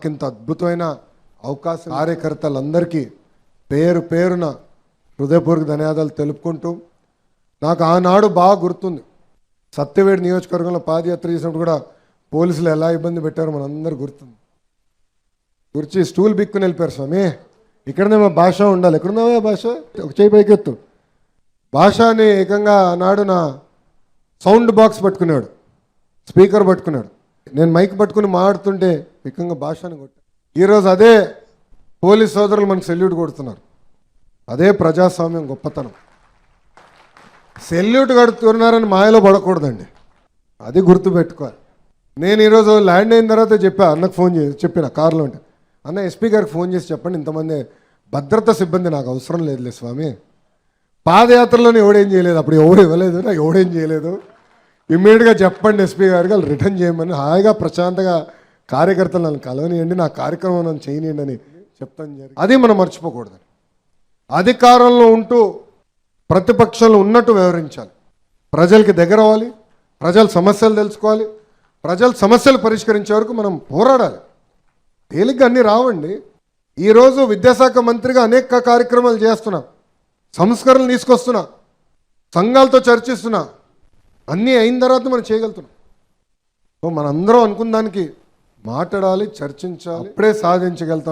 నాకింత అద్భుతమైన అవకాశం కార్యకర్తలందరికీ పేరు పేరున హృదయపూర్వక ధన్యవాదాలు తెలుపుకుంటూ నాకు ఆనాడు బాగా గుర్తుంది. సత్యవేడి నియోజకవర్గంలో పాదయాత్ర చేసినప్పుడు కూడా పోలీసులు ఎలా ఇబ్బంది పెట్టారో మనందరూ గుర్తుంది. గురించి స్టూల్ బిక్కుని వెళ్ళిపోయారు. స్వామి ఇక్కడనే మా భాష ఉండాలి. ఎక్కడున్నావా భాష? ఒక చేయి పైకెత్తు. భాషని ఏకంగా ఆనాడు నా సౌండ్ బాక్స్ పట్టుకున్నాడు, స్పీకర్ పట్టుకున్నాడు. నేను మైక్ పట్టుకుని మాట్లాడుతుంటే ఏకంగా భాషని కొట్టాను. ఈరోజు అదే పోలీస్ సోదరులు మనకు సెల్యూట్ కొడుతున్నారు. అదే ప్రజాస్వామ్యం గొప్పతనం. సెల్యూట్ కడుతున్నారని మాయలో పడకూడదండి, అది గుర్తుపెట్టుకోవాలి. నేను ఈరోజు ల్యాండ్ అయిన తర్వాత అన్నకు ఫోన్ చేసి చెప్పిన కారులో ఉంటే, అన్న ఎస్పీ గారికి ఫోన్ చేసి చెప్పండి, ఇంతమంది భద్రతా సిబ్బంది నాకు అవసరం లేదులే స్వామి. పాదయాత్రలోనే ఎవడేం చేయలేదు, అప్పుడు ఎవరు ఇవ్వలేదు, నాకు ఎవడేం చేయలేదు, ఇమ్మీడియట్గా చెప్పండి ఎస్పీ గారికి, వాళ్ళు రిటర్న్ చేయమని హాయిగా ప్రశాంతంగా కార్యకర్తలు నన్ను కలవనియండి, నా కార్యక్రమం నన్ను చేయనియండి అని చెప్తాను జరిగింది. అది మనం మర్చిపోకూడదు. అధికారంలో ఉంటూ ప్రతిపక్షంలో ఉన్నట్టు వ్యవహరించాలి. ప్రజలకి దగ్గర అవ్వాలి, ప్రజల సమస్యలు తెలుసుకోవాలి, ప్రజల సమస్యలు పరిష్కరించే వరకు మనం పోరాడాలి. తేలిగ్గా అన్నీ రావండి. ఈరోజు విద్యాశాఖ మంత్రిగా అనేక కార్యక్రమాలు చేస్తున్నా, సంస్కరణలు తీసుకొస్తున్నా, సంఘాలతో చర్చిస్తున్నా. అన్నీ అయిన తర్వాత మనం చేయగలుగుతున్నాం. సో మనందరం అనుకున్న దానికి మాట్లాడాలి, చర్చించాలి, ఇప్పుడే సాధించగలుగుతాం.